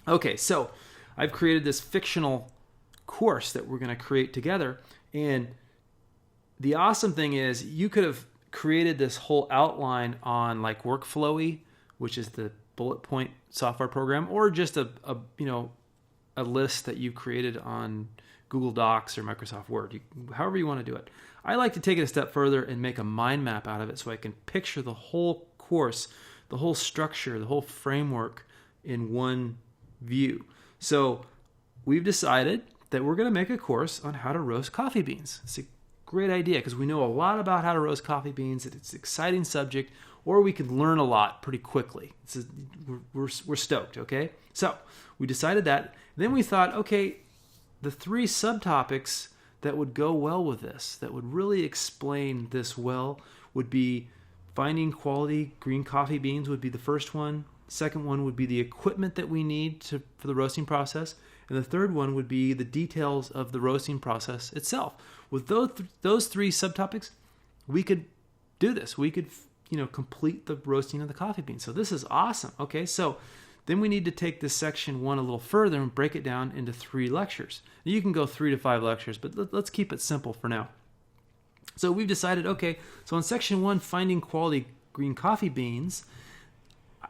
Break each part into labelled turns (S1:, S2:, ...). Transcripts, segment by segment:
S1: Okay, so I've created this fictional course that we're going to create together. And the awesome thing is you could have created this whole outline on like Workflowy, which is the bullet point software program, or just a list that you created on Google Docs or Microsoft Word, however you want to do it. I like to take it a step further and make a mind map out of it so I can picture the whole course, the whole structure, the whole framework in one view. So we've decided that we're going to make a course on how to roast coffee beans. It's a great idea because we know a lot about how to roast coffee beans. It's an exciting subject, or we can learn a lot pretty quickly. We're stoked, okay? So we decided that. Then we thought, okay, the 3 subtopics that would go well with this, that would really explain this well, would be finding quality green coffee beans would be the first one. The second one would be the equipment that we need for the roasting process. And the third one would be the details of the roasting process itself. With those 3 subtopics, we could do this. We could, complete the roasting of the coffee beans. So this is awesome. Okay, so then we need to take this section 1 a little further and break it down into 3 lectures. You can go 3 to 5 lectures, but let's keep it simple for now. So we've decided, okay, so in section 1, finding quality green coffee beans,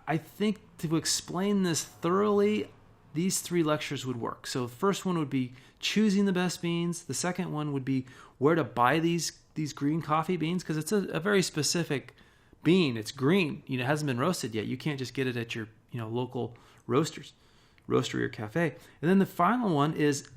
S1: I think to explain this thoroughly, these 3 lectures would work. So the first one would be choosing the best beans. The second one would be where to buy these green coffee beans, because it's a very specific bean. It's green. It hasn't been roasted yet. You can't just get it at your local roastery or cafe. And then the final one is,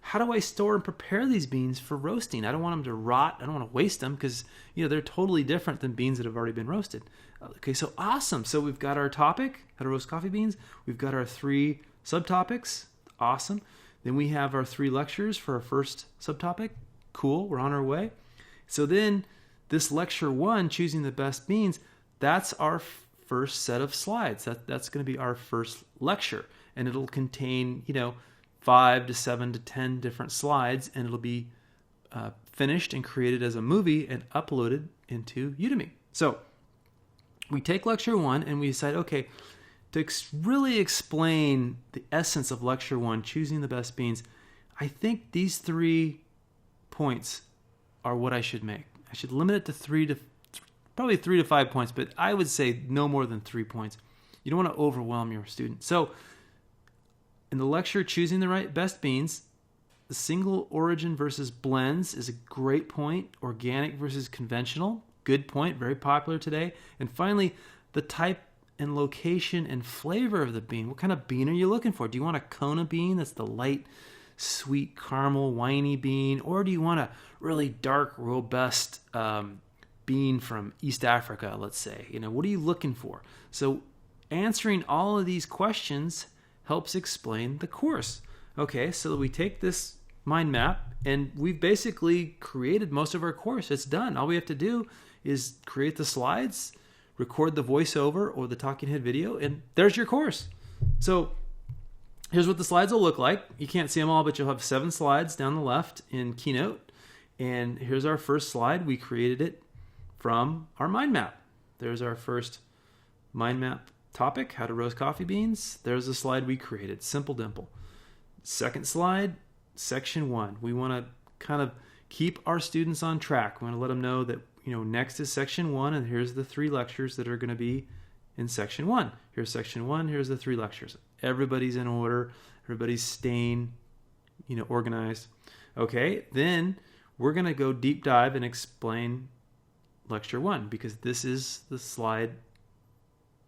S1: how do I store and prepare these beans for roasting? I don't want them to rot. I don't want to waste them because, they're totally different than beans that have already been roasted. Okay, so awesome. So we've got our topic, how to roast coffee beans. We've got our 3 subtopics. Awesome. Then we have our 3 lectures for our first subtopic. Cool. We're on our way. So then this lecture 1, choosing the best beans, that's our first set of slides. That's going to be our first lecture. And it'll contain, 5 to 7 to 10 different slides. And it'll be finished and created as a movie and uploaded into Udemy. So we take lecture 1 and we decide, okay, to really explain the essence of lecture 1, choosing the best beans, I think these 3 points are what I should make. I should limit it to probably 3 to 5 points, but I would say no more than 3 points. You don't want to overwhelm your student. So in the lecture, choosing the best beans, the single origin versus blends is a great point. Organic versus conventional, good point, very popular today. And finally, the type and location and flavor of the bean. What kind of bean are you looking for? Do you want a Kona bean? That's the light, sweet, caramel, winey bean. Or do you want a really dark, robust bean from East Africa, let's say? What are you looking for? So answering all of these questions helps explain the course. Okay, so we take this mind map and we've basically created most of our course. It's done. All we have to do is create the slides, record the voiceover or the talking head video, and there's your course. So here's what the slides will look like. You can't see them all, but you'll have 7 slides down the left in Keynote. And here's our first slide. We created it from our mind map. There's our first mind map topic, how to roast coffee beans. There's a slide we created, simple dimple. Second slide, section 1. We want to kind of keep our students on track. We want to let them know that next is section 1, and here's the 3 lectures that are going to be in section 1. Here's section 1, here's the 3 lectures. Everybody's in order, everybody's staying, organized. Okay, then we're going to go deep dive and explain lecture 1 because this is the slide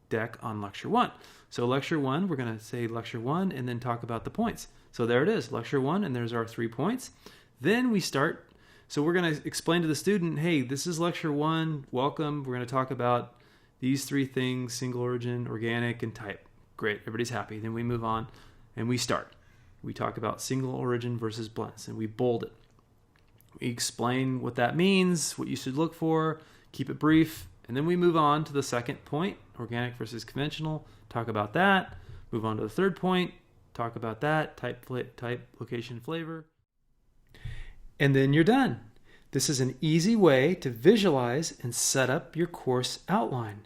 S1: deck on lecture 1. So lecture 1, we're going to say lecture 1 and then talk about the points. So there it is, lecture 1, and there's our 3 points. Then we start. So we're going to explain to the student, hey, this is lecture 1. Welcome. We're going to talk about these 3 things, single origin, organic, and type. Great. Everybody's happy. Then we move on and we start. We talk about single origin versus blends, and we bold it. We explain what that means, what you should look for, keep it brief, and then we move on to the second point, organic versus conventional, talk about that. Move on to the third point, talk about that, type, location, flavor. And then you're done. This is an easy way to visualize and set up your course outline.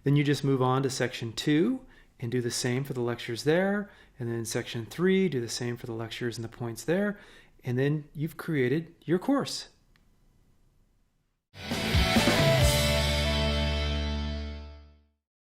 S1: Then you just move on to section 2, and do the same for the lectures there. And then in section 3, do the same for the lectures and the points there. And then you've created your course.